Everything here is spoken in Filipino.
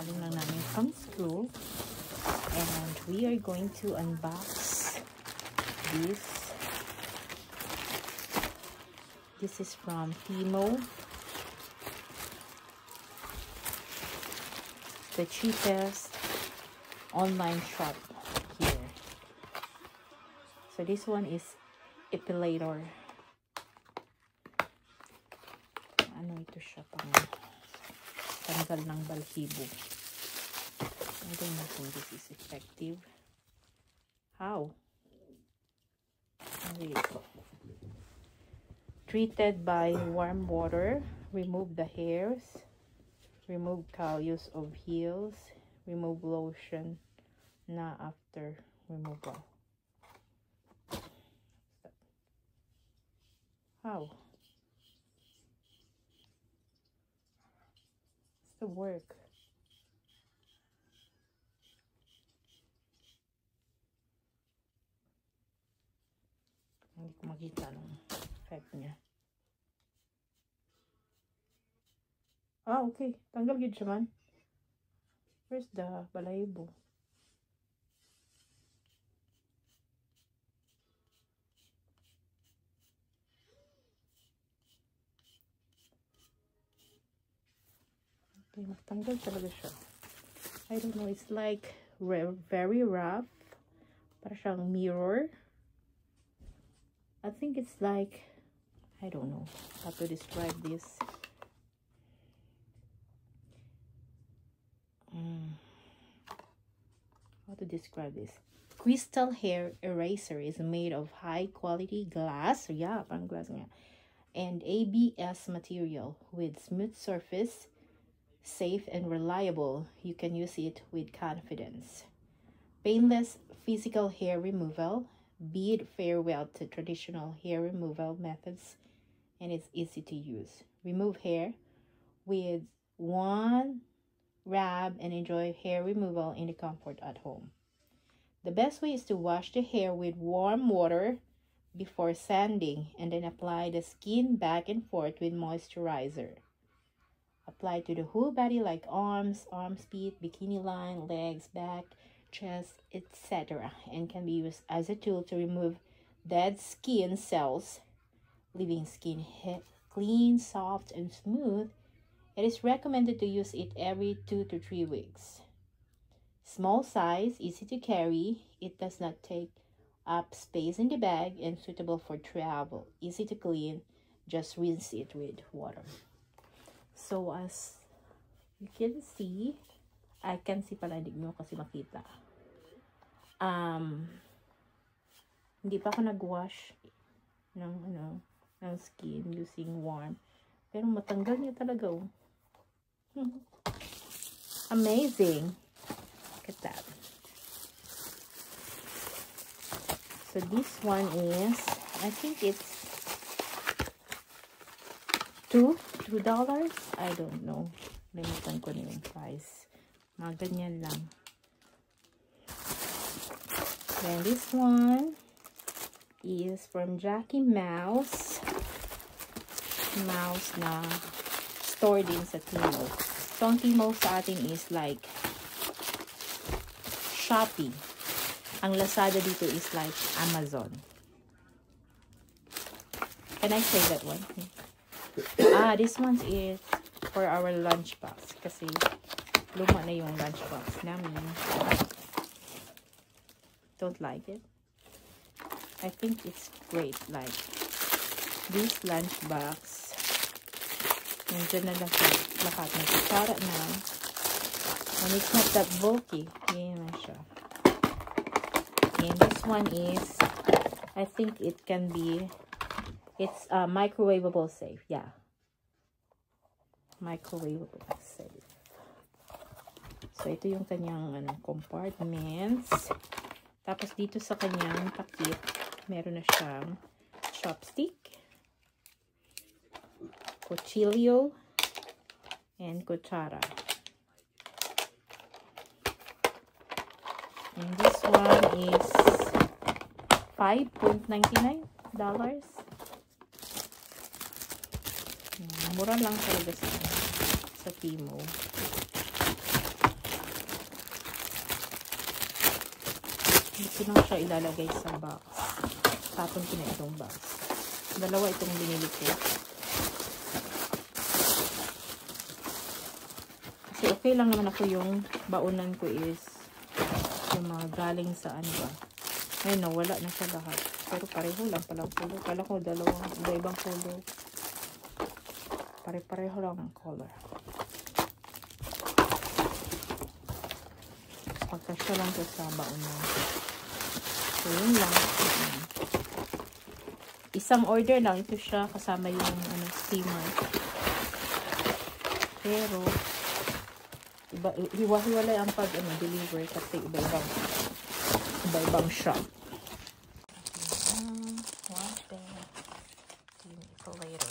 Galing lang namin from school. And we are going to unbox this. This is from Temu. The cheapest online shop here. So this one is epilator. Ano ito siya, pang tanggal ng balhibo. I don't know if this is effective. How? Wait. Treated by warm water. Remove the hairs. Remove callus of heels. Remove lotion na after removal. How? What's the work? Hindi ko makita ng effect niya. Ah, okay. Tanggal gid siya man. Where's the balahibo? Okay, matanggal talaga siya. I don't know. It's like very rough. Para siyang mirror. I think it's like, I don't know how to describe this. How to describe this? Crystal hair eraser is made of high quality glass. Yeah, parang glass nga. And ABS material with smooth surface, safe and reliable. You can use it with confidence. Painless physical hair removal. Bid farewell to traditional hair removal methods, and it's easy to use. Remove hair with one rub and enjoy hair removal in the comfort at home. The best way is to wash the hair with warm water before sanding and then apply the skin back and forth with moisturizer. Apply to the whole body like arms, feet, bikini line, legs, back, chest, etc. and can be used as a tool to remove dead skin cells, leaving skin clean, soft, and smooth. It is recommended to use it every 2 to 3 weeks. Small size, easy to carry. It does not take up space in the bag and suitable for travel. Easy to clean. Just rinse it with water. So as you can see, I can see pala, hindi nyo kasi makita. Hindi pa ako nag-wash ng skin using warm. Pero matanggal niya talaga, oh. Amazing. Look at that. So this one is, I think it's $2. I don't know. Limitan ko na yung price. Mga ganyan lang. Then this one is from Jackie Mouse. Mouse na store din sa Temu. So, ang Temu sa atin is like Shopee. Ang Lazada dito is like Amazon. Can I say that one? This one is for our lunchbox. Kasi luma na yung lunchbox namin. Don't like it. I think it's great. Like this lunchbox. Nandiyan na lahat ng kutsara na. And it's not that bulky. Yan na siya. And this one is, I think it can be, it's microwavable safe. Yeah. Microwavable safe. So, ito yung kanyang compartments. Tapos, dito sa kanyang takip, meron na siyang chopstick, cuchillo, and kutsara. And this one is $5.99. Mura lang talaga sa Temu. Dito lang siya ilalagay sa box. Tapon ko na itong box. Dalawa itong binili ko. Kasi okay lang naman ako yung baunan ko is yung mga galing sa ano ba. Ayun, nawala na siya lahat. Pero pareho lang palang color. Kala ko dalawang iba-ibang color. Pare-pareho lang ang color. Pagkasya lang siya sa baunan. So, yun lang. Isang order lang. Ito siya kasama yung ano, steamer. Pero, hiwa-hiwalay ang deliver kasi iba-ibang shop. One thing. Clean it later.